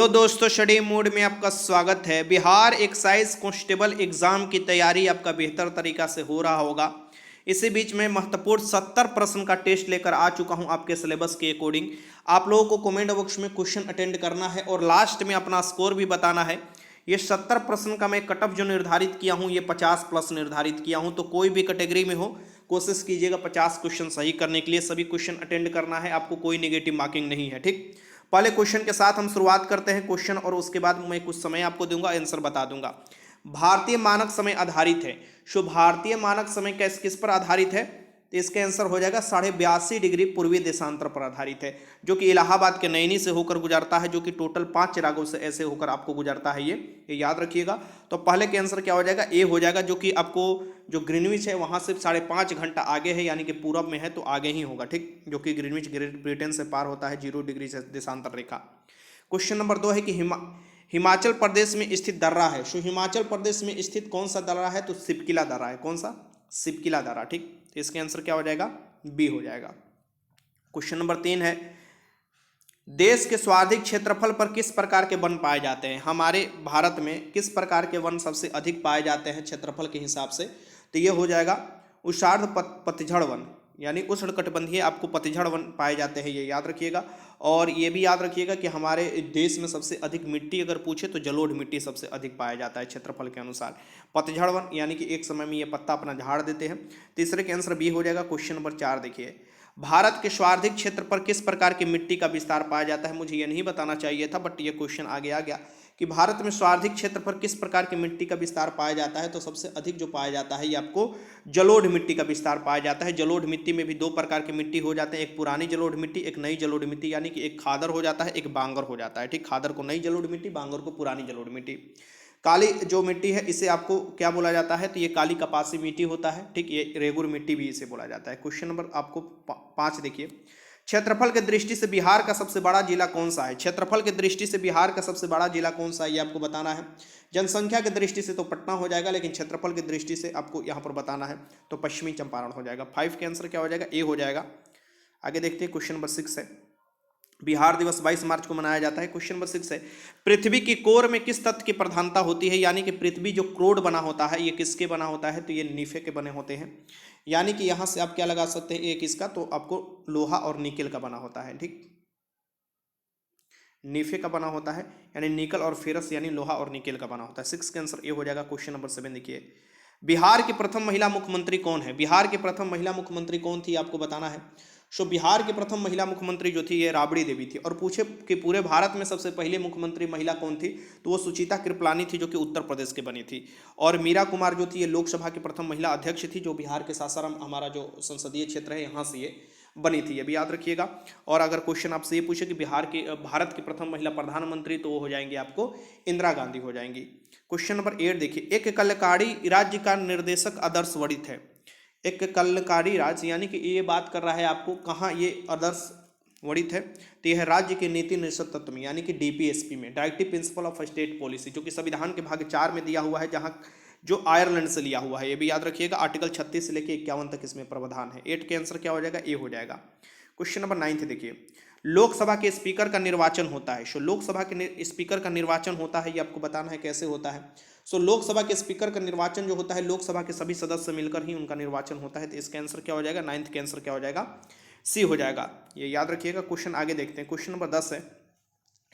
तो दोस्तों study mode में आपका स्वागत है। बिहार एक्साइज कांस्टेबल एग्जाम की तैयारी आपका बेहतर तरीका से हो रहा होगा। इसी बीच में महत्वपूर्ण 70 प्रश्न का टेस्ट लेकर आ चुका हूं आपके सिलेबस के अकॉर्डिंग। आप लोगों को कमेंट बॉक्स में क्वेश्चन अटेंड करना है और लास्ट में अपना स्कोर भी बताना है। ये 70 प्रश्न का मैं कट ऑफ जो निर्धारित किया हूँ ये 50 प्लस निर्धारित किया हूँ। तो कोई भी कैटेगरी में हो कोशिश कीजिएगा 50 क्वेश्चन सही करने के लिए। सभी क्वेश्चन अटेंड करना है, आपको कोई नेगेटिव मार्किंग नहीं है। ठीक, पहले क्वेश्चन के साथ हम शुरुआत करते हैं क्वेश्चन और उसके बाद मैं कुछ समय आपको दूंगा, आंसर बता दूंगा। भारतीय मानक समय आधारित है। सो भारतीय मानक समय किस किस पर आधारित है? तो इसका आंसर हो जाएगा 82.5 डिग्री पूर्वी देशांतर पर आधारित है, जो कि इलाहाबाद के नैनी से होकर गुजरता है, जो कि टोटल 5 चिरागों से ऐसे होकर आपको गुजरता है। ये याद रखिएगा। तो पहले के आंसर क्या हो जाएगा? ए हो जाएगा, जो कि आपको जो ग्रीनविच है वहां से 5.5 घंटा आगे है, यानी कि पूरब में है तो आगे ही होगा। ठीक, जो कि ग्रीनविच ग्रेट ब्रिटेन से पार होता है 0 डिग्री से देशांतर रेखा। क्वेश्चन नंबर 2 है कि हिमाचल प्रदेश में स्थित दर्रा है। सो हिमाचल प्रदेश में स्थित कौन सा दर्रा है? तो सिपकिला दर्रा है। कौन सा? सिपकिला दर्रा। ठीक, तो इसके आंसर क्या हो जाएगा? बी हो जाएगा। क्वेश्चन नंबर 3 है, देश के सर्वाधिक क्षेत्रफल पर किस प्रकार के वन पाए जाते हैं? हमारे भारत में किस प्रकार के वन सबसे अधिक पाए जाते हैं क्षेत्रफल के हिसाब से? तो ये हो जाएगा उष्णार्ध पतझड़ वन, यानी उष्णकटिबंधीय आपको पतझड़ वन पाए जाते हैं, ये याद रखिएगा। और ये भी याद रखिएगा कि हमारे देश में सबसे अधिक मिट्टी अगर पूछे तो जलोढ़ मिट्टी सबसे अधिक पाया जाता है क्षेत्रफल के अनुसार। पतझड़ वन यानी कि एक समय में ये पत्ता अपना झाड़ देते हैं। तीसरे के आंसर बी हो जाएगा। क्वेश्चन नंबर 4 देखिए, भारत के सर्वाधिक क्षेत्र पर किस प्रकार की मिट्टी का विस्तार पाया जाता है? मुझे ये नहीं बताना चाहिए था, बट ये क्वेश्चन आगे आ गया कि भारत में सर्वाधिक क्षेत्र पर किस प्रकार की मिट्टी का विस्तार पाया जाता है। तो सबसे अधिक जो पाया जाता है ये आपको जलोढ़ मिट्टी का विस्तार पाया जाता है। जलोढ़ मिट्टी में भी 2 प्रकार की मिट्टी हो जाते हैं, एक पुरानी जलोढ़ मिट्टी, एक नई जलोढ़ मिट्टी, यानी कि एक खादर हो जाता है, एक बांगर हो जाता है। ठीक, खादर को नई जलोढ़ मिट्टी, बांगर को पुरानी जलोढ़ मिट्टी। काली जो मिट्टी है इसे आपको क्या बोला जाता है? तो ये काली कपासी मिट्टी होता है। ठीक, ये रेगुर मिट्टी भी इसे बोला जाता है। क्वेश्चन नंबर आपको 5 देखिए, क्षेत्रफल के दृष्टि से बिहार का सबसे बड़ा जिला कौन सा है? क्षेत्रफल के दृष्टि से बिहार का सबसे बड़ा जिला कौन सा है ये आपको बताना है। जनसंख्या की दृष्टि से तो पटना हो जाएगा, लेकिन क्षेत्रफल की दृष्टि से आपको यहाँ पर बताना है तो पश्चिमी चंपारण हो जाएगा। 5 के आंसर क्या हो जाएगा? ए हो जाएगा। आगे देखते हैं क्वेश्चन नंबर 6 है, बिहार दिवस 22 मार्च को मनाया जाता है। क्वेश्चन नंबर 6 है, पृथ्वी की कोर में किस तत्व की प्रधानता होती है? यानी कि पृथ्वी जो क्रोड बना होता है ये किसके बना होता है? तो ये नीफे के बने होते हैं। यानी कि यहां से आप क्या लगा सकते हैं? एक इसका तो आपको लोहा और निकेल का बना होता है। ठीक, नीफे का बना होता है, यानी निकल और फेरस यानी लोहा और निकेल का बना होता है। 6 के आंसर ए हो जाएगा। क्वेश्चन नंबर 7 देखिए, बिहार की प्रथम महिला मुख्यमंत्री कौन है? बिहार की प्रथम महिला मुख्यमंत्री कौन थी आपको बताना है। सो बिहार की प्रथम महिला मुख्यमंत्री जो थी ये राबड़ी देवी थी। और पूछे कि पूरे भारत में सबसे पहले मुख्यमंत्री महिला कौन थी? तो वो सुचिता कृपलानी थी, जो कि उत्तर प्रदेश की बनी थी। और मीरा कुमार जो थी ये लोकसभा की प्रथम महिला अध्यक्ष थी, जो बिहार के सासाराम हमारा जो संसदीय क्षेत्र है यहाँ से ये बनी थी, ये भी याद रखिएगा। और अगर क्वेश्चन आपसे ये पूछे कि भारत की प्रथम महिला प्रधानमंत्री, तो वो हो जाएंगे आपको इंदिरा गांधी हो जाएंगी। क्वेश्चन नंबर 8 देखिए, एक कल्याणकारी राज्य का निर्देशक आदर्श वर्णित है। एक कल्याणकारी राज्य यानी कि ये बात कर रहा है आपको कहाँ ये आदर्श वर्णित है? तो यह राज्य के नीति निर्देशक तत्व में, यानी कि डीपीएसपी में, directive principle of state policy, जो कि संविधान के भाग 4 में दिया हुआ है, जहाँ जो आयरलैंड से लिया हुआ है। ये भी याद रखिएगा। आर्टिकल 36 से लेकर 51 तक इसमें प्रावधान है। 8 के आंसर क्या हो जाएगा? ए हो जाएगा। क्वेश्चन नंबर 9 देखिए, लोकसभा के स्पीकर का निर्वाचन होता है। सो लोकसभा के स्पीकर का निर्वाचन होता है, ये आपको बताना है कैसे होता है। सो लोकसभा के स्पीकर का निर्वाचन जो होता है लोकसभा के सभी सदस्य मिलकर ही उनका निर्वाचन होता है। तो इसका आंसर क्या हो जाएगा? 9th के आंसर क्या हो जाएगा? सी हो जाएगा, ये याद रखिएगा। क्वेश्चन आगे देखते हैं। क्वेश्चन नंबर 10 है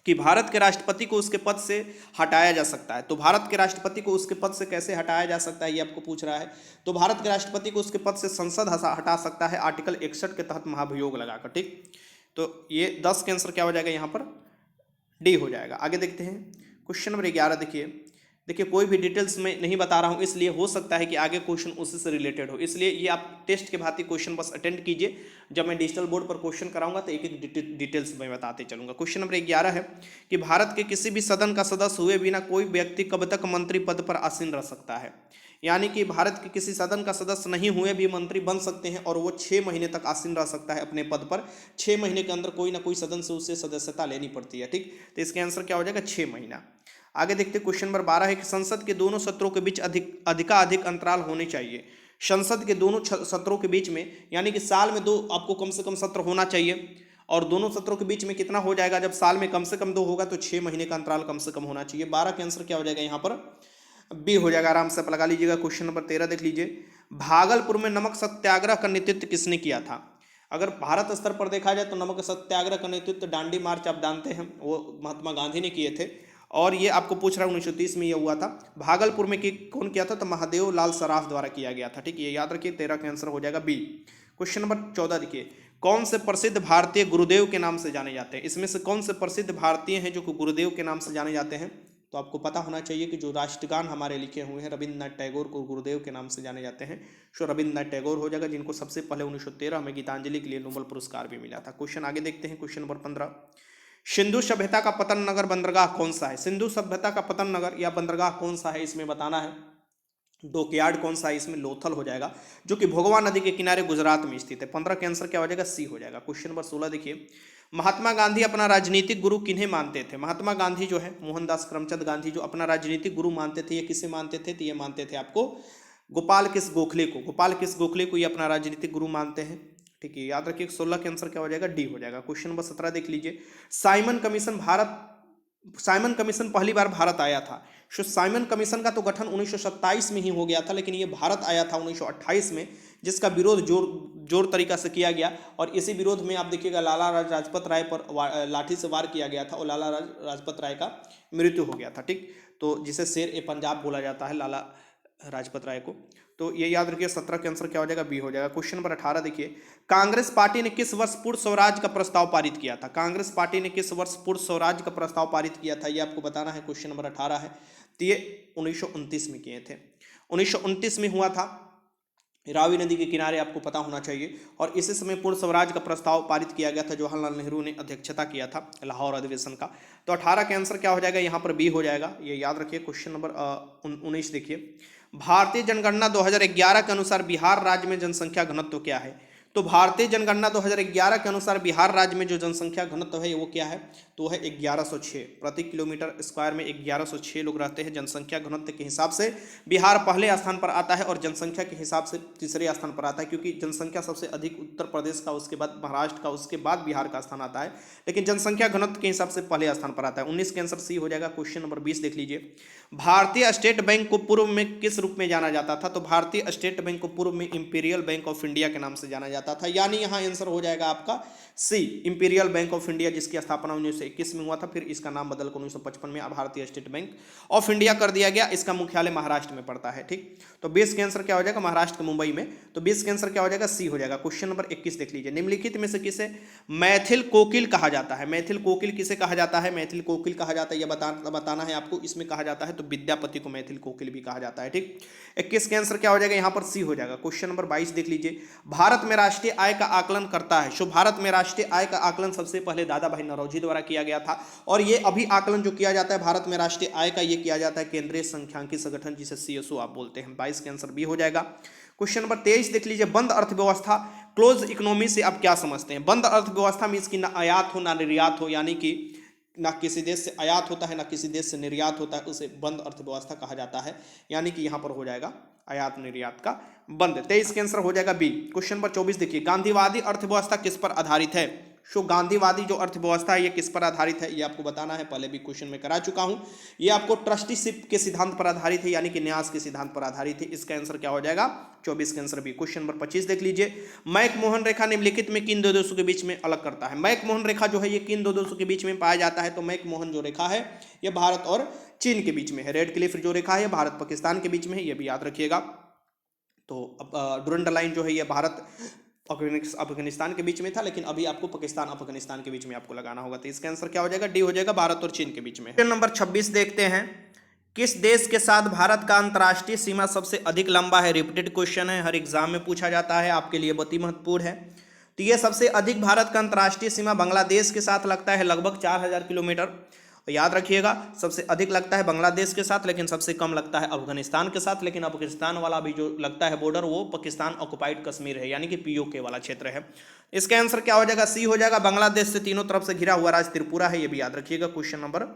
कि भारत के राष्ट्रपति को उसके पद से हटाया जा सकता है। तो भारत के राष्ट्रपति को उसके पद से कैसे हटाया जा सकता है ये आपको पूछ रहा है। तो भारत के राष्ट्रपति को उसके पद से संसद हटा सकता है आर्टिकल 61 के तहत महाभियोग लगाकर। ठीक, तो ये 10 के आंसर क्या हो जाएगा? यहाँ पर डी हो जाएगा। आगे देखते हैं क्वेश्चन नंबर 11 देखिए कोई भी डिटेल्स में नहीं बता रहा हूँ, इसलिए हो सकता है कि आगे क्वेश्चन उसी से रिलेटेड हो, इसलिए ये आप टेस्ट के भांति क्वेश्चन बस अटेंड कीजिए। जब मैं डिजिटल बोर्ड पर क्वेश्चन कराऊंगा तो एक एक डिटेल्स मैं बताते चलूंगा। क्वेश्चन नंबर 11 है कि भारत के किसी भी सदन का सदस्य हुए बिना कोई व्यक्ति कब तक मंत्री पद पर आसीन रह सकता है? यानी कि भारत के किसी सदन का सदस्य नहीं हुए भी मंत्री बन सकते हैं, और वो 6 महीने तक आसीन रह सकता है अपने पद पर। 6 महीने के अंदर कोई ना कोई सदन से उसे सदस्यता लेनी पड़ती है। ठीक, तो इसके आंसर क्या हो जाएगा? 6 महीना। आगे देखते क्वेश्चन नंबर 12 है कि संसद के दोनों सत्रों के बीच अधिक अंतराल होने चाहिए। संसद के दोनों सत्रों के बीच में, यानी कि साल में 2 आपको कम से कम सत्र होना चाहिए। और दोनों सत्रों के बीच में कितना हो जाएगा, जब साल में कम से कम 2 होगा तो 6 महीने का अंतराल कम से कम होना चाहिए। 12 का आंसर क्या हो जाएगा यहाँ पर, बी हो जाएगा। आराम से आप लगा लीजिएगा। क्वेश्चन नंबर 13 देख लीजिए, भागलपुर में नमक सत्याग्रह का नेतृत्व किसने किया था। अगर भारत स्तर पर देखा जाए तो नमक सत्याग्रह का नेतृत्व दांडी मार्च आप जानते हैं वो महात्मा गांधी ने किए थे, और ये आपको पूछ रहा है 1930 में ये हुआ था। भागलपुर में कौन किया था, तो महादेव लाल सराफ द्वारा किया गया था। ठीक, ये याद रखिए। 13 का आंसर हो जाएगा बी। क्वेश्चन नंबर 14 देखिए, कौन से प्रसिद्ध भारतीय गुरुदेव के नाम से जाने जाते हैं। इसमें से कौन से प्रसिद्ध भारतीय हैं जो गुरुदेव के नाम से जाने जाते हैं, तो आपको पता होना चाहिए कि जो राष्ट्रगान हमारे लिखे हुए हैं रविंद्रनाथ टैगोर को गुरुदेव के नाम से जाने जाते हैं। सो रविंद्रनाथ टैगोर हो जाएगा, जिनको सबसे पहले 1913 में गीतांजलि के लिए नोबेल पुरस्कार भी मिला था। क्वेश्चन आगे देखते हैं। क्वेश्चन नंबर 15, सिंधु सभ्यता का पतन नगर बंदरगाह कौन सा है। सिंधु सभ्यता का पतन नगर या बंदरगाह कौन सा है, इसमें बताना है। डॉकयार्ड कौन सा है, इसमें लोथल हो जाएगा, जो कि भोगवा नदी के किनारे गुजरात में स्थित है। 15 का आंसर क्या हो जाएगा, सी हो जाएगा। क्वेश्चन नंबर 16 देखिए, महात्मा गांधी अपना राजनीतिक गुरु किन्हें मानते थे। महात्मा गांधी जो है मोहनदास करमचंद गांधी जो अपना राजनीतिक गुरु मानते थे, ये किसे मानते थे, तो ये मानते थे आपको गोपाल कृष्ण गोखले को। गोपाल कृष्ण गोखले को ये अपना राजनीतिक गुरु मानते हैं। ठीक है, याद रखिए। 16 के आंसर क्या हो जाएगा, डी हो जाएगा। क्वेश्चन नंबर 17 देख लीजिए, साइमन कमीशन पहली बार भारत आया था। सो साइमन कमीशन का तो गठन 1927 में ही हो गया था, लेकिन ये भारत आया था 1928 में, जिसका विरोध जोर तरीका से किया गया। और इसी विरोध में आप देखिएगा लाला लाजपत राय पर लाठी से वार किया गया था और लाला लाजपत राय का मृत्यु हो गया था। ठीक, तो जिसे शेर ए पंजाब बोला जाता है लाला लाजपत राय को। तो ये याद रखिए। 17 के आंसर क्या हो जाएगा, बी हो जाएगा। क्वेश्चन नंबर 18 देखिए, कांग्रेस पार्टी ने किस वर्ष पूर्ण स्वराज का प्रस्ताव पारित किया था। कांग्रेस पार्टी ने किस वर्ष पूर्ण स्वराज का प्रस्ताव पारित किया था, ये आपको बताना है। क्वेश्चन नंबर 18 है, तो ये 1929 में किए थे। 1929 में हुआ था, रावी नदी के किनारे, आपको पता होना चाहिए। और इसी समय पूर्ण स्वराज का प्रस्ताव पारित किया गया था। जवाहरलाल नेहरू ने अध्यक्षता किया था लाहौर अधिवेशन का। तो 18 के आंसर क्या हो जाएगा, यहाँ पर बी हो जाएगा, ये याद रखिए। क्वेश्चन नंबर 19 देखिए, भारतीय जनगणना 2011 के अनुसार बिहार राज्य में जनसंख्या घनत्व क्या है। तो भारतीय जनगणना 2011 के अनुसार बिहार राज्य में जो जनसंख्या घनत्व है वो क्या है, तो है 1106। प्रति किलोमीटर स्क्वायर में 1106 लोग रहते हैं। जनसंख्या घनत्व के हिसाब से बिहार पहले स्थान पर आता है और जनसंख्या के हिसाब से तीसरे स्थान पर आता है, क्योंकि जनसंख्या सबसे अधिक उत्तर प्रदेश का, उसके बाद महाराष्ट्र का, उसके बाद बिहार का स्थान आता है, लेकिन जनसंख्या घनत्व के हिसाब से पहले स्थान पर आता है। 19 के आंसर सी हो जाएगा। क्वेश्चन नंबर 20 देख लीजिए, भारतीय स्टेट बैंक को पूर्व में किस रूप में जाना जाता था। तो भारतीय स्टेट बैंक को पूर्व में इंपीरियल बैंक ऑफ इंडिया के नाम से जाना जाता था, यानी यहां आंसर हो जाएगा आपका सी, इंपीरियल बैंक ऑफ इंडिया, जिसकी स्थापना 1921 में हुआ था। फिर इसका नाम बदलकर 1955 में भारतीय स्टेट बैंक ऑफ इंडिया कर दिया गया। इसका मुख्यालय महाराष्ट्र में पड़ता है। ठीक, तो 20 के आंसर क्या हो जाएगा, महाराष्ट्र के मुंबई में। तो 20 के आंसर क्या हो जाएगा, सी हो जाएगा। क्वेश्चन नंबर 21 देख लीजिए, निम्नलिखित में से किसे मैथिल कोकिल कहा जाता है। मैथिल कोकिल किसे कहा जाता है, मैथिल कोकिल कहा जाता है, यह बताना है आपको। इसमें कहा जाता है तो विद्यापति को मैथिल कोकिल भी कहा जाता है। ठीक, 21 के आंसर क्या हो जाएगा, यहाँ पर सी हो जाएगा। क्वेश्चन नंबर 22 देख लीजिए, भारत में राष्ट्रीय आय का आकलन करता है। सो भारत में राष्ट्रीय आय का आकलन सबसे पहले दादा भाई नौरोजी द्वारा किया गया था, और ये अभी आकलन जो किया जाता है भारत में राष्ट्रीय आय का, ये किया जाता है केंद्रीय सांख्यिकी संगठन, जिसे सीएसओ आप बोलते हैं। 22 के आंसर बी हो जाएगा। क्वेश्चन नंबर 23 देख लीजिए, बंद अर्थव्यवस्था, क्लोज इकोनॉमी से आप क्या समझते हैं। बंद अर्थव्यवस्था मींस कि ना आयात हो ना निर्यात हो, यानी कि ना किसी देश से आयात होता है ना किसी देश से निर्यात होता है, उसे बंद अर्थव्यवस्था कहा जाता है। यानी कि यहाँ पर हो जाएगा आयात निर्यात का बंद। 23 के आंसर हो जाएगा बी। क्वेश्चन नंबर 24 देखिए, गांधीवादी अर्थव्यवस्था किस पर आधारित है। सो गांधीवादी जो अर्थव्यवस्था है ये किस पर आधारित है, ये आपको बताना है। पहले भी क्वेश्चन में करा चुका हूं। ये आपको ट्रस्टीशिप के सिद्धांत पर आधारित है, यानी कि न्यास के सिद्धांत पर आधारित है। इसका आंसर क्या हो जाएगा, 24 के आंसर बी। क्वेश्चन नंबर 25 देख लीजिए, मैकमोहन रेखा निम्नलिखित में किन दो देशों के बीच में अलग करता है। मैकमोहन रेखा जो है ये किन दो देशों के बीच में पाया जाता है। तो मैकमोहन जो रेखा है ये भारत और चीन के बीच में है। रेड क्लिफ जो रेखा है भारत पाकिस्तान के बीच में है, ये भी याद रखिएगा। तो डुरंड लाइन जो है ये भारत अफगानिस्तान के बीच में था, लेकिन अभी आपको पाकिस्तान अफगानिस्तान के बीच में आपको लगाना होगा। तो इसका आंसर क्या हो जाएगा, डी हो जाएगा, भारत और चीन के बीच में। क्वेश्चन नंबर 26 देखते हैं, किस देश के साथ भारत का अंतर्राष्ट्रीय सीमा सबसे अधिक लंबा है। रिपीटेड क्वेश्चन है, हर एग्जाम में पूछा जाता है, आपके लिए बहुत ही महत्वपूर्ण है। तो ये सबसे अधिक भारत का अंतर्राष्ट्रीय सीमा बांग्लादेश के साथ लगता है, लगभग 4000 किलोमीटर। याद रखिएगा, सबसे अधिक लगता है बांग्लादेश के साथ, लेकिन सबसे कम लगता है अफगानिस्तान के साथ। लेकिन अफगानिस्तान वाला भी जो लगता है बॉर्डर, वो पाकिस्तान ऑक्युपाइड कश्मीर है, यानी कि पीओके वाला क्षेत्र है। इसका आंसर क्या हो जाएगा, सी हो जाएगा। बांग्लादेश से तीनों तरफ से घिरा हुआ राज्य त्रिपुरा है, ये भी याद रखिएगा। क्वेश्चन नंबर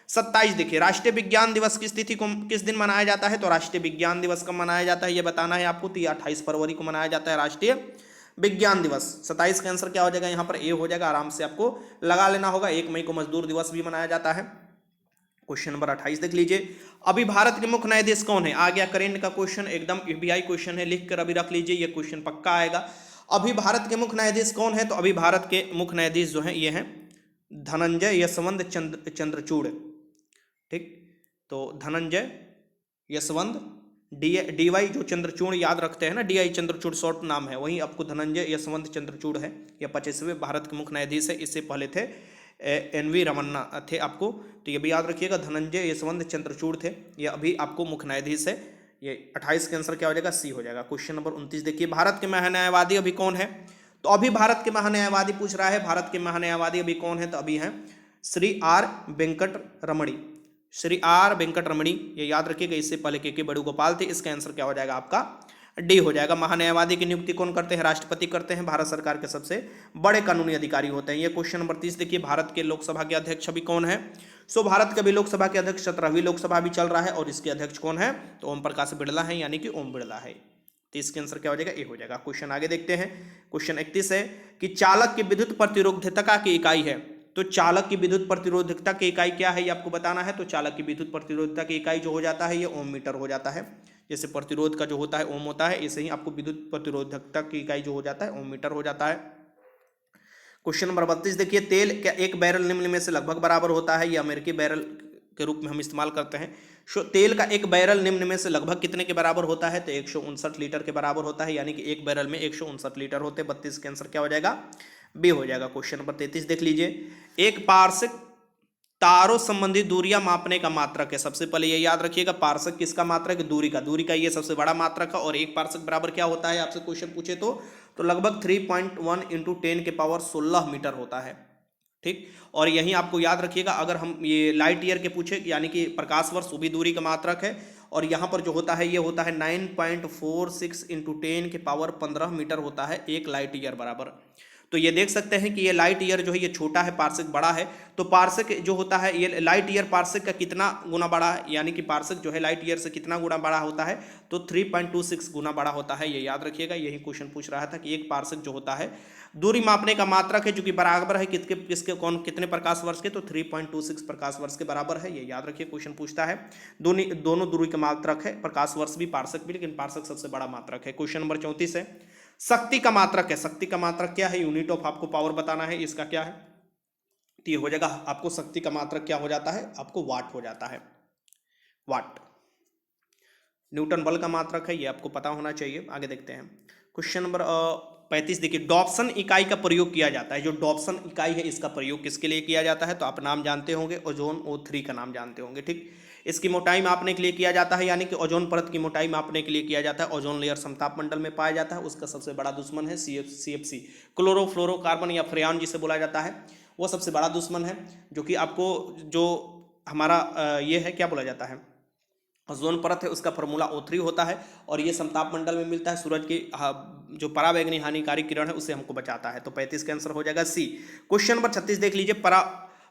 27 देखिए, राष्ट्रीय विज्ञान दिवस की तिथि को किस दिन मनाया जाता है। तो राष्ट्रीय विज्ञान दिवस कब मनाया जाता है ये बताना है आपको। तो 28 फरवरी को मनाया जाता है राष्ट्रीय विज्ञान दिवस 27 का आंसर क्या हो जाएगा, यहाँ पर ए हो जाएगा, आराम से आपको लगा लेना होगा। 1 मई को मजदूर दिवस भी मनाया जाता है। क्वेश्चन नंबर 28 देख लीजिए, अभी भारत के मुख्य न्यायाधीश कौन है। आ गया करेंट का क्वेश्चन, एकदम ईबीआई क्वेश्चन है, लिख कर अभी रख लीजिए, ये क्वेश्चन पक्का आएगा। अभी भारत के मुख्य न्यायाधीश कौन है, तो अभी भारत के मुख्य न्यायाधीश जो है ये हैं धनंजय यशवंत चंद्रचूड़। ठीक, तो धनंजय यशवंत डीवाई जो चंद्रचूड़ याद रखते हैं ना, डीआई चंद्रचूड़ शॉर्ट नाम है, वहीं आपको धनंजय यशवंत चंद्रचूड़ है। यह 25वें भारत के मुख्य न्यायाधीश है। इससे पहले थे एनवी रमन्ना थे आपको, तो ये भी याद रखिएगा, धनंजय यशवंत चंद्रचूड़ थे, ये अभी आपको मुख्य न्यायाधीश है। ये 28 का आंसर क्या हो जाएगा, सी हो जाएगा। क्वेश्चन नंबर 29 देखिए, भारत के महान्यायवादी अभी कौन है, तो अभी भारत के महान्यायवादी पूछ रहा है, भारत के महान्यायवादी अभी कौन है, तो अभी हैं Shri are Venkat Ramani, Shri are Venkat रमणी, ये याद रखिएगा। इससे पहले के वेणुगोपाल थे। इसका आंसर क्या हो जाएगा आपका, डी हो जाएगा। महान्यायवादी की नियुक्ति कौन करते हैं, राष्ट्रपति करते हैं, भारत सरकार के सबसे बड़े कानूनी अधिकारी होते हैं। ये क्वेश्चन नंबर 30 देखिए, भारत के लोकसभा के अध्यक्ष अभी कौन है, सो भारत के भी लोकसभा के अध्यक्ष 17वीं लोकसभा भी चल रहा है, और इसके अध्यक्ष कौन है, तो ओम प्रकाश बिड़ला है, यानी कि ओम बिड़ला है। तो इसके आंसर क्या हो जाएगा, ए हो जाएगा। क्वेश्चन आगे देखते हैं। क्वेश्चन 31 है कि चालक की विद्युत प्रतिरोधकता की इकाई है, तो चालक की विद्युत प्रतिरोधकता की इकाई क्या है, ये आपको बताना है। तो चालक की विद्युत प्रतिरोधकता की इकाई जो हो जाता है, ये ओम मीटर हो जाता है। जैसे प्रतिरोध का जो होता है ओम होता है, ऐसे ही आपको विद्युत प्रतिरोधकता की इकाई जो हो जाता है ओम मीटर हो जाता है। क्वेश्चन नंबर 32 देखिए, तेल क्या एक बैरल निम्न में से लगभग बराबर होता है, ये अमेरिकी बैरल के रूप में हम इस्तेमाल करते हैं। तेल का एक बैरल निम्न में से लगभग कितने के बराबर होता है, तो 159 लीटर के बराबर होता है, यानी कि एक बैरल में 159 लीटर होते हैं। 32 के आंसर क्या हो जाएगा, बी हो जाएगा। क्वेश्चन नंबर 33 देख लीजिए, एक पारसिक तारों संबंधी दूरियां मापने का मात्रक है। सबसे पहले ये याद रखिएगा, पारसक किसका मात्रक है, दूरी का ये सबसे बड़ा मात्रक है। और एक पारसक बराबर क्या होता है, आपसे क्वेश्चन पूछे तो लगभग 3.1 × 10 के पावर 16 मीटर होता है। ठीक, और यहीं आपको याद रखिएगा, अगर हम ये लाइट ईयर के पूछे, यानी कि प्रकाश वर्ष, वो भी दूरी का मात्रक है। और यहाँ पर जो होता है, ये होता है 9.46 × 10 के पावर 15 मीटर होता है एक लाइट ईयर बराबर। तो ये देख सकते हैं कि ये लाइट ईयर जो है ये छोटा है, पारसेक बड़ा है। तो पारसेक जो होता है, ये लाइट ईयर पारसेक का कितना गुना बड़ा है, यानी कि पारसेक जो है लाइट ईयर से कितना गुना बड़ा होता है, तो 3.26 गुना बड़ा होता है। ये याद रखिएगा, यही क्वेश्चन पूछ रहा था कि एक पारसेक जो होता है दूरी मापने का मात्रक है, जो कि बराबर है कितने प्रकाश वर्ष के, तो 3.26 प्रकाश वर्ष के बराबर है। ये याद रखिए, क्वेश्चन पूछता है। दोनों दूरी का मात्रक है, प्रकाश वर्ष भी पारसेक भी, लेकिन पारसेक सबसे बड़ा मात्रक है। क्वेश्चन नंबर 34 है, शक्ति का मात्रक है। शक्ति का मात्रक क्या है, यूनिट ऑफ आपको पावर बताना है, इसका क्या है, तो ये हो जाएगा आपको शक्ति का मात्रक क्या हो जाता है, आपको वाट हो जाता है, वाट। न्यूटन बल का मात्रक है, ये आपको पता होना चाहिए। आगे देखते हैं। क्वेश्चन नंबर 35 देखिए, डॉप्सन इकाई का प्रयोग किया जाता है। जो डॉप्सन इकाई है, इसका प्रयोग किसके लिए किया जाता है, तो आप नाम जानते होंगे, ओजोन O3 का नाम जानते होंगे। ठीक, इसकी मोटाई मापने के लिए किया जाता है, यानी कि ओजोन परत की मोटाई मापने के लिए किया जाता है। ओजोन लेयर समताप मंडल में पाया जाता है, उसका सबसे बड़ा दुश्मन है CFC, क्लोरोफ्लोरोकार्बन या फ्रेयॉन जिसे बोला जाता है, वो सबसे बड़ा दुश्मन है। जो कि आपको जो हमारा ये है, क्या बोला जाता है, ओजोन परत है, उसका फार्मूला O3 होता है। और ये समताप मंडल में मिलता है, सूरज की जो पराबैंगनी हानिकारक किरण है उसे हमको बचाता है। तो 35 का आंसर हो जाएगा सी। क्वेश्चन नंबर 36 देख लीजिए,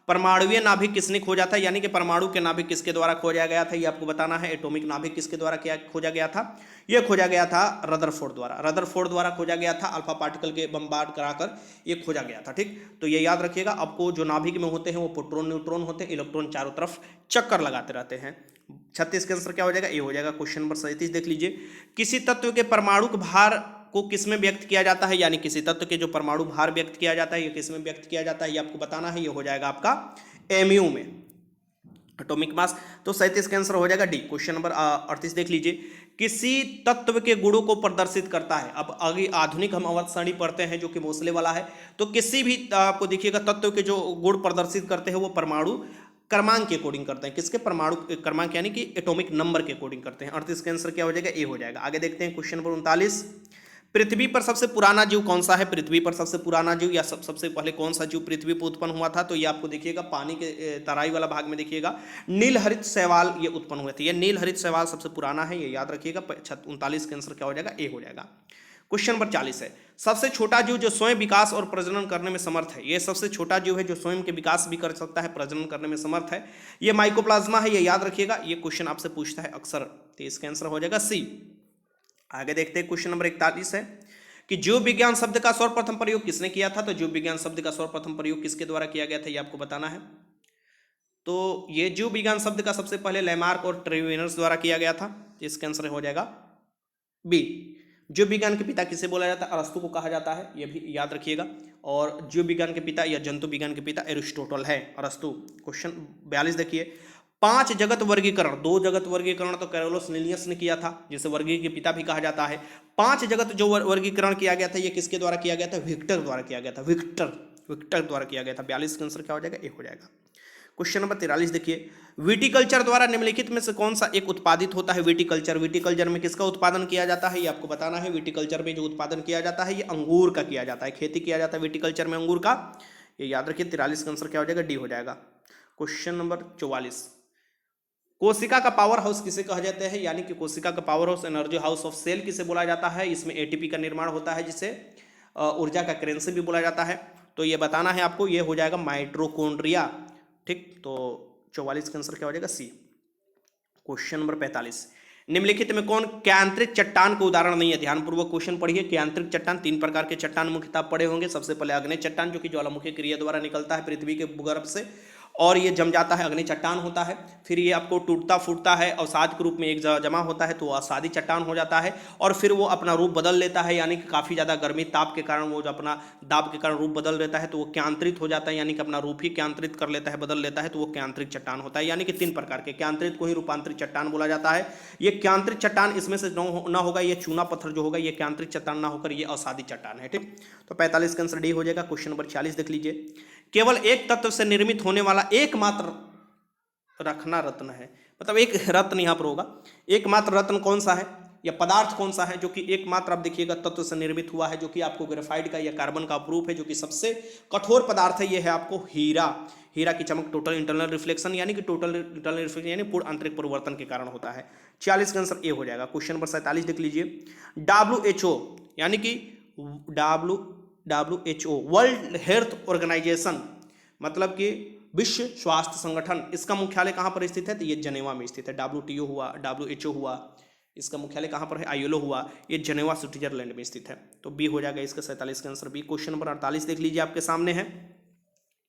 परमाणुवीय नाभिक किसने खोजा था, यानी कि परमाणु के नाभिक किसके द्वारा खोजा गया था, ये आपको बताना है। एटॉमिक नाभिक किसके द्वारा क्या खोजा गया था, ये खोजा गया था रदरफोर्ड द्वारा खोजा गया था। अल्फा पार्टिकल के बम्बार्ड कराकर ये खोजा गया था। ठीक, तो ये याद रखिएगा, आपको जो नाभिक में होते हैं वो प्रोटॉन न्यूट्रॉन होते हैं, इलेक्ट्रॉन चारों तरफ चक्कर लगाते रहते हैं। 36 के आंसर क्या हो जाएगा, ये हो जाएगा। क्वेश्चन नंबर 37 देख लीजिए, किसी तत्व के परमाणु भार को किसमें व्यक्त किया जाता है, यानी किसी तत्व के जो परमाणु भार व्यक्त किया जाता है, ये किसमें व्यक्त किया जाता है, ये आपको बताना है। ये हो जाएगा आपका mu में, एटॉमिक मास। तो 37 का आंसर हो जाएगा डी। क्वेश्चन नंबर 38 देख लीजिए, किसी तत्व के गुणों को प्रदर्शित करता है। अब आगे आधुनिक हम अवध सारणी पढ़ते हैं, जो कि मोस्ले वाला है। तो किसी भी आपको देखिएगा तत्व के जो गुण प्रदर्शित करते हैं वो परमाणु क्रमांक के अकॉर्डिंग करते हैं। किसके, परमाणु क्रमांक, यानी कि एटॉमिक नंबर के अकॉर्डिंग करते हैं। 38 का आंसर क्या हो जाएगा, ए हो जाएगा। आगे देखते हैं। क्वेश्चन नंबर 39, पृथ्वी पर सबसे पुराना जीव कौन सा है। पृथ्वी पर सबसे पुराना जीव या सबसे पहले कौन सा जीव पृथ्वी पर उत्पन्न हुआ था, तो ये आपको देखिएगा पानी के तराई वाला भाग में देखिएगा, नीलहरित शैवाल ये उत्पन्न हुए थे। ये नीलहरित शैवाल सबसे पुराना है, ये याद रखिएगा। 39 के आंसर क्या हो जाएगा, ए हो जाएगा। क्वेश्चन नंबर 40 है, सबसे छोटा जीव जो स्वयं विकास और प्रजनन करने में समर्थ है। ये सबसे छोटा जीव है जो स्वयं के विकास भी कर सकता है, प्रजनन करने में समर्थ है, ये माइकोप्लाज्मा है, ये याद रखिएगा। ये क्वेश्चन आपसे पूछता है अक्सर, तो इसका आंसर हो जाएगा सी। आगे देखते हैं। क्वेश्चन नंबर 41 है, कि जीव विज्ञान शब्द का सर्वप्रथम प्रयोग किसने किया था, तो जीव विज्ञान शब्द का सर्वप्रथम प्रयोग किसके द्वारा किया गया था ये आपको बताना है। तो ये जीव विज्ञान शब्द का सबसे पहले लैमार्क और ट्रेविनर्स द्वारा किया गया था। इसका आंसर हो जाएगा बी। जीव विज्ञान के पिता किसे बोला जाता है, अरस्तु को कहा जाता है, यह भी याद रखिएगा। और जीव विज्ञान के पिता या जंतु विज्ञान के पिता एरिस्टोटल है, अरस्तु। क्वेश्चन 42 देखिए, 5 जगत वर्गीकरण, 2 जगत वर्गीकरण तो कैरोलस लिनियस ने किया था, जिसे वर्गीय के पिता भी कहा जाता है। 5 जगत जो वर्गीकरण किया गया था ये किसके द्वारा किया गया था, विक्टर द्वारा किया गया था, विक्टर द्वारा किया गया था। 42 का आंसर क्या हो जाएगा, ए हो जाएगा। क्वेश्चन नंबर 43 देखिए, विटिकल्चर द्वारा निम्नलिखित में से कौन सा एक उत्पादित होता है। विटिकल्चर में किसका उत्पादन किया जाता है ये आपको बताना है। विटिकल्चर में जो उत्पादन किया जाता है ये अंगूर का किया जाता है, खेती किया जाता है विटिकल्चर में अंगूर का, ये याद रखिए। 43 का आंसर क्या हो जाएगा, डी हो जाएगा। क्वेश्चन नंबर 44, कोशिका का पावर हाउस किसे कहा जाता है, यानी कि कोशिका का power house, energy house of cell किसे बोला जाता है। इसमें एटीपी का निर्माण होता है जिसे ऊर्जा का करेंसी भी बोला जाता है। तो ये बताना है आपको, ये हो जाएगा माइटोकॉन्ड्रिया, ठीक। तो 44 का आंसर क्या हो जाएगा, सी। क्वेश्चन नंबर 45, निम्नलिखित में कौन यांत्रिक चट्टान का उदाहरण नहीं है। ध्यानपूर्वक क्वेश्चन पढ़िए। यांत्रिक चट्टान, 3 प्रकार के चट्टान मुख्यतः पढ़े होंगे। सबसे पहले अग्नि चट्टान जो कि ज्वालामुखी क्रिया द्वारा निकलता है पृथ्वी के भूगर्भ से और ये जम जाता है, अग्नि चट्टान होता है। फिर ये आपको टूटता फूटता है, अवसाद के रूप में एक जगह जमा होता है तो अवसादी चट्टान हो जाता है। और फिर वो अपना रूप बदल लेता है, यानी कि काफ़ी ज़्यादा गर्मी ताप के कारण वो जो अपना दाब के कारण रूप बदल लेता है तो वो क्यांत्रित हो जाता है, यानी कि अपना रूप ही क्यांत्रित कर लेता है, बदल लेता है, तो वो क्यांत्रिक चट्टान होता है। यानी कि 3 प्रकार के, क्यांत्रित को ही रूपांतरित चट्टान बोला जाता है। ये क्यांत्रित चट्टान इसमें से न होगा, ये चूना पत्थर जो होगा ये क्यांत्रिक चट्टान ना होकर ये अवसादी चट्टान है, ठीक। तो 45 का आंसर डी हो जाएगा। क्वेश्चन नंबर 46 देख लीजिए, केवल एक तत्व से निर्मित होने वाला एकमात्र रखना रत्न है, मतलब एक रत्न यहां पर होगा। एकमात्र रत्न कौन सा है या पदार्थ कौन सा है जो कि एकमात्र आप देखिएगा तत्व से निर्मित हुआ है, जो कि आपको ग्रेफाइट का या कार्बन का प्रूफ है, जो कि सबसे कठोर पदार्थ है, ये है आपको हीरा। हीरा की चमक टोटल इंटरनल रिफ्लेक्शन यानी कि टोटल इंटरनल रिफ्लेक्शन यानी पूर्ण आंतरिक परिवर्तन के कारण होता है। 46 का आंसर ए हो जाएगा। क्वेश्चन नंबर 47 देख लीजिए, WHO यानी कि WHO वर्ल्ड हेल्थ ऑर्गेनाइजेशन, मतलब कि विश्व स्वास्थ्य संगठन, इसका मुख्यालय कहाँ पर स्थित है, तो ये जनेवा में स्थित है। WTO हुआ, WHO हुआ, इसका मुख्यालय कहाँ पर है, ILO हुआ, ये जनेवा स्विट्जरलैंड में स्थित है। तो बी हो जाएगा इसका 47 का आंसर बी। क्वेश्चन नंबर 48 देख लीजिए, आपके सामने है,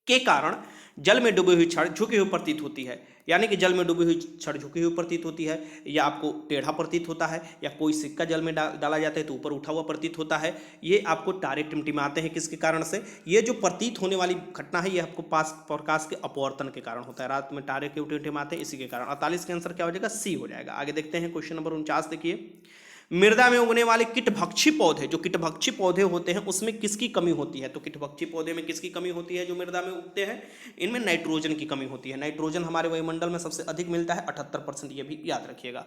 के कारण जल में डूबी हुई छड़ झुकी हुई प्रतीत होती है। यानी कि जल में डूबी हुई छड़ झुकी हुई प्रतीत होती है, या आपको टेढ़ा प्रतीत होता है, या कोई सिक्का जल में डाला जाता है तो ऊपर उठा हुआ प्रतीत होता है। ये आपको तारे टिमटिमाते हैं, किसके कारण से, ये जो प्रतीत होने वाली घटना है ये आपको प्रकाश के अपवर्तन के कारण होता है। रात में तारे क्यों टिमटिमाते हैं, इसी के कारण। 48 का आंसर क्या हो जाएगा, सी हो जाएगा। आगे देखते हैं क्वेश्चन नंबर 49 देखिए, मृदा में उगने वाले कीटभक्षी पौधे, जो कीटभक्षी पौधे होते हैं उसमें किसकी कमी होती है। तो कीटभक्षी पौधे में किसकी कमी होती है जो मृदा में उगते हैं, इनमें नाइट्रोजन की कमी होती है। नाइट्रोजन हमारे वायुमंडल में सबसे अधिक मिलता है 78%, ये भी याद रखिएगा।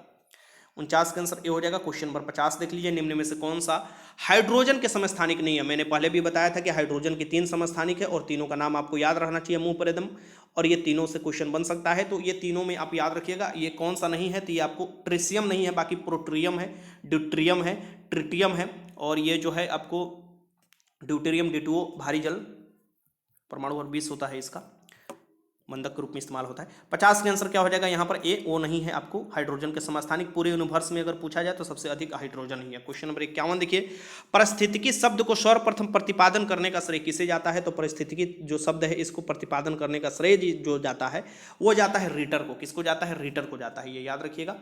49 का आंसर ए हो जाएगा। क्वेश्चन नंबर 50 देख लीजिए, निम्न में से कौन सा हाइड्रोजन के समस्थानिक नहीं है। मैंने पहले भी बताया था कि हाइड्रोजन के 3 समस्थानिक है और तीनों का नाम आपको याद रहना चाहिए मुंह पर एकदम, और ये तीनों से क्वेश्चन बन सकता है। तो ये तीनों में आप याद रखिएगा, ये कौन सा नहीं है, तो ये आपको ट्रिशियम नहीं है, बाकी प्रोट्रियम है, ड्यूट्रियम है, ट्रिटियम है, और ये जो है आपको ड्यूटेरियम डिटुओ भारी जल परमाणु और 20 होता है, इसका मंदक के रूप में इस्तेमाल होता है। 50 का आंसर क्या हो जाएगा यहाँ पर, ए, ओ नहीं है आपको हाइड्रोजन के समस्थानिक। पूरे यूनिवर्स में अगर पूछा जाए तो सबसे अधिक हाइड्रोजन ही है। क्वेश्चन नंबर 51 देखिए, पारिस्थितिकी शब्द को सर्वप्रथम प्रतिपादन करने का श्रेय किसे जाता है। तो पारिस्थितिकी जो शब्द है इसको प्रतिपादन करने का श्रेय जो जाता है वो जाता है रीटर को। किसको जाता है, रीटर को जाता है, ये याद रखिएगा।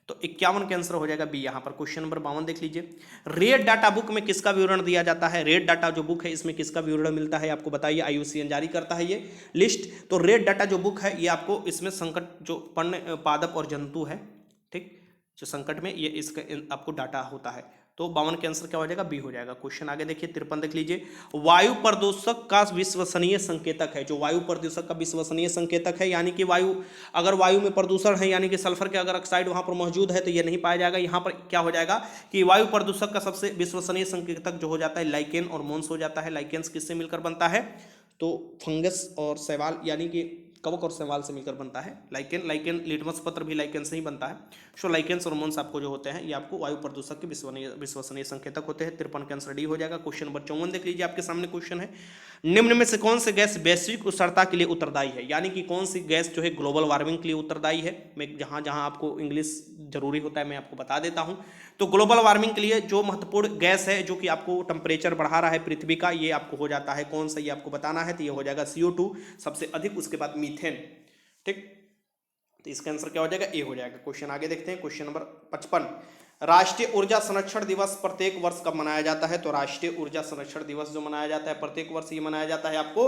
तो 51 का आंसर हो जाएगा बी यहाँ पर। क्वेश्चन नंबर 52 देख लीजिए, रेड डाटा बुक में किसका विवरण दिया जाता है। रेड डाटा जो बुक है इसमें किसका विवरण मिलता है आपको बताइए। IUCN जारी करता है ये लिस्ट। तो रेड डाटा जो बुक है ये आपको इसमें संकट जो पर्ण पादप और जंतु है, ठीक, जो संकट में ये इसका आपको डाटा होता है। तो 52 के आंसर क्या हो जाएगा, बी हो जाएगा। क्वेश्चन आगे देखिए 53 देख लीजिए, वायु प्रदूषक का विश्वसनीय संकेतक है। जो वायु प्रदूषक का विश्वसनीय संकेतक है, यानी कि अगर वायु में प्रदूषण है, यानी कि सल्फर के अगर ऑक्साइड वहां पर मौजूद है तो ये नहीं पाया जाएगा। यहाँ पर क्या हो जाएगा कि वायु प्रदूषक का सबसे विश्वसनीय संकेतक जो हो जाता है लाइकेन और मोन्स हो जाता है। लाइकेन्स किससे मिलकर बनता है, तो फंगस और शैवाल यानी कि कवक और शैवाल से मिलकर बनता है लाइकेन लिटमस पत्र भी लाइकेन से ही बनता है। सो लाइकेन्स और मोन्स आपको जो होते हैं ये आपको वायु प्रदूषक के विश्वसनीय संकेतक होते हैं। 53 का आंसर डी हो जाएगा। क्वेश्चन नंबर 54 देख लीजिए, आपके सामने क्वेश्चन है, निम्न में से कौन सी गैस वैश्विक उष्णता के लिए उत्तरदायी है, यानी कि कौन सी गैस जो है ग्लोबल वार्मिंग के लिए उत्तरदायी है। मैं जहां जहां आपको इंग्लिश जरूरी होता है मैं आपको बता देता हूं। तो ग्लोबल वार्मिंग के लिए जो महत्वपूर्ण गैस है जो कि आपको टेम्परेचर बढ़ा रहा है पृथ्वी का, ये आपको हो जाता है कौन सा, ये आपको बताना है। तो ये हो जाएगा CO2 सबसे अधिक, उसके बाद मीथेन। ठीक, तो इसका आंसर क्या हो जाएगा, ए हो जाएगा। क्वेश्चन आगे देखते हैं, क्वेश्चन नंबर 55। राष्ट्रीय ऊर्जा संरक्षण दिवस प्रत्येक वर्ष कब मनाया जाता है। तो राष्ट्रीय ऊर्जा संरक्षण दिवस जो मनाया जाता है प्रत्येक वर्ष, ये मनाया जाता है आपको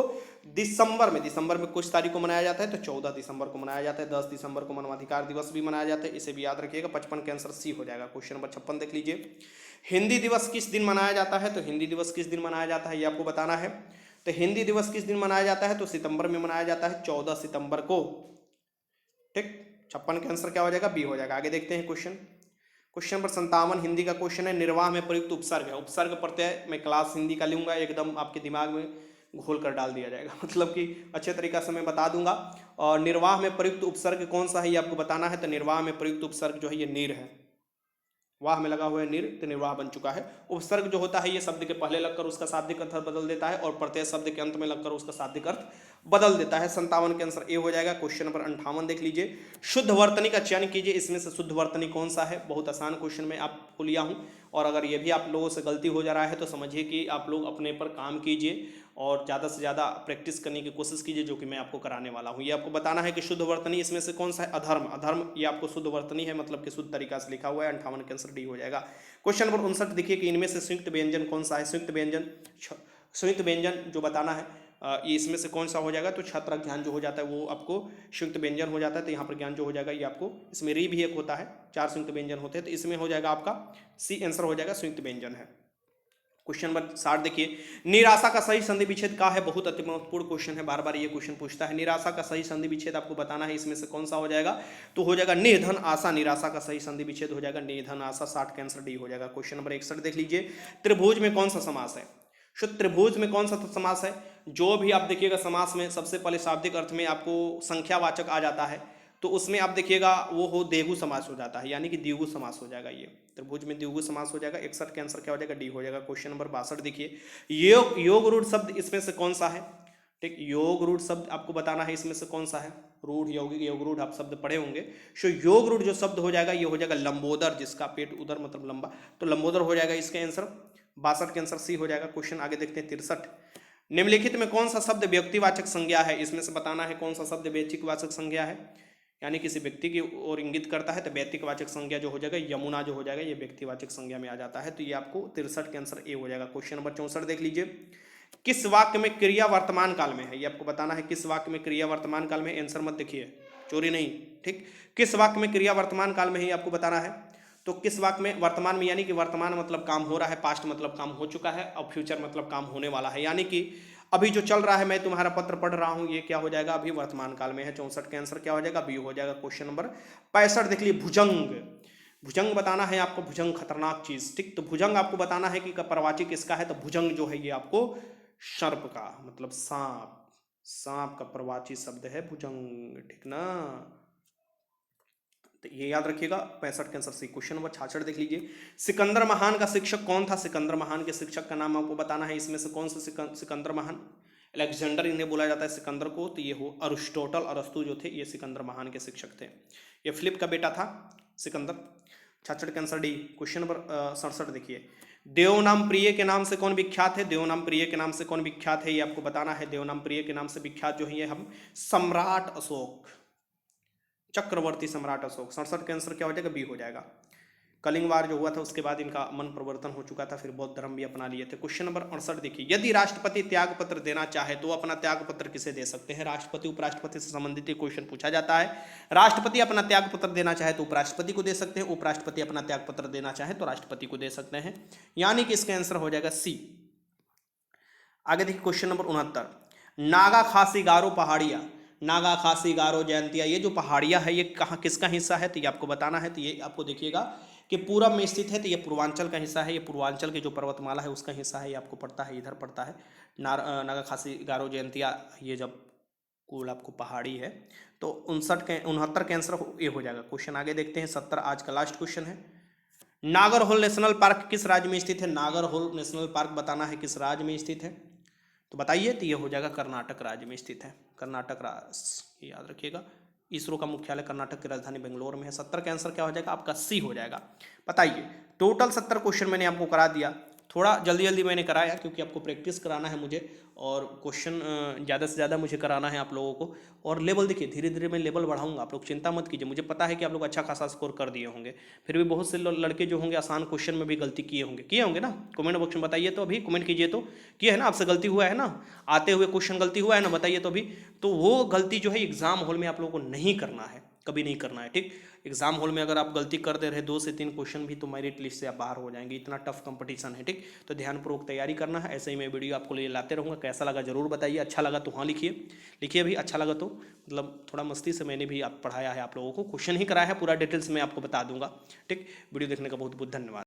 दिसंबर में कुछ तारीख को मनाया जाता है। तो 14 दिसंबर को मनाया जाता है। 10 दिसंबर को मानवाधिकार दिवस भी मनाया जाता है, इसे भी याद रखिएगा। 55 का आंसर सी हो जाएगा। क्वेश्चन नंबर 56 देख लीजिए। हिंदी दिवस किस दिन मनाया जाता है। तो हिंदी दिवस किस दिन मनाया जाता है ये आपको बताना है। तो हिंदी दिवस किस दिन मनाया जाता है, तो सितंबर में मनाया जाता है, 14 सितंबर को। ठीक, 56 का आंसर क्या हो जाएगा, बी हो जाएगा। आगे देखते हैं क्वेश्चन नंबर 57 हिंदी का क्वेश्चन है। निर्वाह में प्रयुक्त उपसर्ग है। उपसर्ग प्रत्यय मैं क्लास हिंदी का लूंगा, एकदम आपके दिमाग में घोल कर डाल दिया जाएगा, मतलब कि अच्छे तरीका से मैं बता दूंगा। और निर्वाह में प्रयुक्त उपसर्ग कौन सा है ये आपको बताना है। तो निर्वाह में प्रयुक्त उपसर्ग जो है ये नीर है। वाह में लगा हुआ है नीर, तो निर्वाह बन चुका है। उपसर्ग जो होता है ये शब्द के पहले लगकर उसका शाब्दिक अर्थ बदल देता है और प्रत्यय शब्द के अंत में लगकर उसका शाब्दिक अर्थ बदल देता है। 57 के आंसर ए हो जाएगा। क्वेश्चन नंबर 58 देख लीजिए। शुद्ध वर्तनी का चयन कीजिए, इसमें से शुद्ध वर्तनी कौन सा है। बहुत आसान क्वेश्चन में आपको लिया हूं, और अगर ये भी आप लोगों से गलती हो जा रहा है तो समझिए कि आप लोग अपने पर काम कीजिए और ज़्यादा से ज़्यादा प्रैक्टिस करने की कोशिश कीजिए, जो कि मैं आपको कराने वाला हूँ। ये आपको बताना है कि शुद्ध वर्तनी इसमें से कौन सा है। अधर्म, अधर्म ये आपको शुद्ध वर्तनी है, मतलब कि शुद्ध तरीका से लिखा हुआ है। 58 के आंसर डी हो जाएगा। क्वेश्चन नंबर 59 देखिए कि इनमें से संयुक्त व्यंजन कौन सा है। संयुक्त व्यंजन जो बताना है ये इसमें से कौन सा हो जाएगा। तो छात्र ज्ञान जो हो जाता है वो आपको संयुक्त व्यंजन हो जाता है। तो यहाँ पर ज्ञान जो हो जाएगा ये आपको, इसमें री भी एक होता है, 4 संयुक्त व्यंजन होते हैं, तो इसमें हो जाएगा आपका सी आंसर हो जाएगा, संयुक्त व्यंजन है। क्वेश्चन नंबर 60 देखिए। निराशा का सही संधि विच्छेद का है। बहुत अति महत्वपूर्ण क्वेश्चन है, बार बार ये क्वेश्चन पूछता है। निराशा का सही संधि विच्छेद आपको बताना है, इसमें से कौन सा हो जाएगा। तो हो जाएगा निर्धन आशा। निराशा का सही संधि विच्छेद हो जाएगा निर्धन आशा। 60 का आंसर डी हो जाएगा। क्वेश्चन नंबर 61 देख लीजिए। त्रिभुज में कौन सा समास है। शुद्ध त्रिभुज में कौन सा समास है। जो भी आप देखिएगा समास में सबसे पहले शाब्दिक अर्थ में आपको संख्यावाचक आ जाता है, तो उसमें आप देखिएगा वो हो द्विगु समास हो जाता है, यानी कि द्विगु समास हो जाएगा। ये त्रिभुज में द्विगु समास हो जाएगा। 61 के आंसर क्या हो जाएगा, डी हो जाएगा। क्वेश्चन नंबर 62 देखिए। योग रूढ़ शब्द इसमें से कौन सा है। ठीक, योग रूढ़ शब्द आपको बताना है इसमें से कौन सा है। रूढ़, योग रूढ़ आप शब्द पढ़े होंगे। सो योग रूढ़ जो शब्द हो जाएगा ये हो जाएगा लंबोदर, जिसका पेट उधर मतलब लंबा, तो लंबोदर हो जाएगा इसका आंसर। 62 के आंसर सी हो जाएगा। क्वेश्चन आगे देखते हैं 63। निम्नलिखित में कौन सा शब्द व्यक्तिवाचक संज्ञा है। इसमें से बताना है कौन सा शब्द व्यक्तिवाचक संज्ञा है, यानी किसी व्यक्ति की ओर इंगित करता है। तो व्यक्तिवाचक संज्ञा जो हो जाएगा यमुना जो हो जाएगा ये व्यक्तिवाचक संज्ञा में आ जाता है। तो ये आपको 63 के आंसर ए हो जाएगा। क्वेश्चन नंबर 64 देख लीजिए। किस वाक्य में क्रिया वर्तमान काल में है, ये आपको बताना है। किस वाक्य में क्रिया वर्तमान काल में, आंसर मत देखिए, चोरी नहीं। ठीक, किस वाक्य में क्रिया वर्तमान काल में है ये आपको बताना है। तो किस वाक्य में वर्तमान में, यानी कि वर्तमान मतलब काम हो रहा है, पास्ट मतलब काम हो चुका है, और फ्यूचर मतलब काम होने वाला है, यानी कि अभी जो चल रहा है, मैं तुम्हारा पत्र पढ़ रहा हूं, ये क्या हो जाएगा, अभी वर्तमान काल में है। 64 के आंसर क्या हो जाएगा, बी हो जाएगा। क्वेश्चन नंबर 65 देख लीजिए। भुजंग, भुजंग बताना है आपको। भुजंग खतरनाक चीज। ठीक, तो भुजंग आपको बताना है कि परवाची किसका है। तो भुजंग जो है ये आपको सर्प का, मतलब सांप, सांप का प्रवाची शब्द है भुजंग। ठीक ना, तो ये याद रखिएगा। 65 के आंसर सी। क्वेश्चन नंबर 66 देख लीजिए। सिकंदर महान का शिक्षक कौन था। सिकंदर महान के शिक्षक का नाम आपको बताना है। इसमें से कौन सा सिकंदर महान, अलेक्जेंडर इन्हें बोला जाता है सिकंदर को, तो ये हो अरिस्टोटल, अरस्तु जो थे ये सिकंदर महान के शिक्षक थे। ये फिलिप का बेटा था सिकंदर। 66 के आंसर डी। क्वेश्चन नंबर 67 देखिए। देवनाम प्रिय के नाम से कौन विख्यात है। देवनाम प्रिय के नाम से कौन विख्यात है ये आपको बताना है। देवनाम प्रिय के नाम से विख्यात जो है ये हम सम्राट अशोक, चक्रवर्ती सम्राट अशोक। 67 का आंसर क्या हो जाएगा, बी हो जाएगा। कलिंग वार जो हुआ था उसके बाद इनका मन परिवर्तन हो चुका था, फिर बौद्ध धर्म भी अपना लिए थे। क्वेश्चन नंबर 68 देखिए। यदि राष्ट्रपति त्याग पत्र देना चाहे तो अपना त्याग पत्र किसे दे सकते हैं। राष्ट्रपति उपराष्ट्रपति से संबंधित ये क्वेश्चन पूछा जाता है। राष्ट्रपति अपना त्याग पत्र देना चाहे तो उपराष्ट्रपति को दे सकते हैं, उपराष्ट्रपति अपना त्याग पत्र देना चाहे तो राष्ट्रपति को दे सकते हैं, यानी कि इसका आंसर हो जाएगा सी। आगे देखिए क्वेश्चन नंबर 69। नागा खासी गारो पहाड़िया, नागा खासी गारो जयंतिया, ये जो पहाड़िया है ये कहाँ किसका हिस्सा है, तो ये आपको बताना है। तो ये आपको देखिएगा कि पूरब में स्थित है, तो ये पूर्वांचल का हिस्सा है। ये पूर्वांचल के जो पर्वतमाला है उसका हिस्सा है, ये आपको पड़ता है, इधर पड़ता है। नागा खासी गारो जयंतिया ये जब कुल आपको पहाड़ी है। तो 69 के आंसर ये हो जाएगा। क्वेश्चन आगे देखते हैं 70, आज का लास्ट क्वेश्चन है। नागरहोल नेशनल पार्क किस राज्य में स्थित है। नागरहोल नेशनल पार्क बताना है किस राज्य में स्थित है। तो बताइए, तो ये हो जाएगा कर्नाटक राज्य में स्थित है, कर्नाटक राज्य, याद रखिएगा। इसरो का मुख्यालय कर्नाटक की राजधानी बेंगलोर में है। 70 का आंसर क्या हो जाएगा आपका? सी हो जाएगा। बताइए, टोटल 70 क्वेश्चन मैंने आपको करा दिया। थोड़ा जल्दी जल्दी मैंने कराया क्योंकि आपको प्रैक्टिस कराना है मुझे, और क्वेश्चन ज़्यादा से ज़्यादा मुझे कराना है आप लोगों को। और लेवल देखिए, धीरे धीरे मैं लेवल बढ़ाऊंगा, आप लोग चिंता मत कीजिए। मुझे पता है कि आप लोग अच्छा खासा स्कोर कर दिए होंगे, फिर भी बहुत से लड़के जो होंगे आसान क्वेश्चन में भी गलती किए होंगे ना। कमेंट बॉक्स में बताइए तो, अभी कमेंट कीजिए तो, किए है ना, आपसे गलती हुआ है ना, आते हुए क्वेश्चन गलती हुआ है ना, बताइए तो अभी। तो वो गलती जो है एग्जाम हॉल में आप लोगों को नहीं करना है, कभी नहीं करना है, ठीक। एग्जाम हॉल में अगर आप गलती कर दे रहे 2 से 3 क्वेश्चन भी, तो मेरिट लिस्ट से आप बाहर हो जाएंगे, इतना टफ कंपटीशन है, ठीक। तो ध्यानपूर्वक तैयारी करना है। ऐसे ही मैं वीडियो आपको लिए लाते रहूँगा। कैसा लगा जरूर बताइए, अच्छा लगा तो हाँ लिखिए भी, अच्छा लगा तो, मतलब थोड़ा मस्ती से मैंने भी आप पढ़ाया है आप लोगों को, क्वेश्चन ही कराया है, पूरा डिटेल्स में आपको बता दूंगा, ठीक। वीडियो देखने का बहुत बहुत धन्यवाद।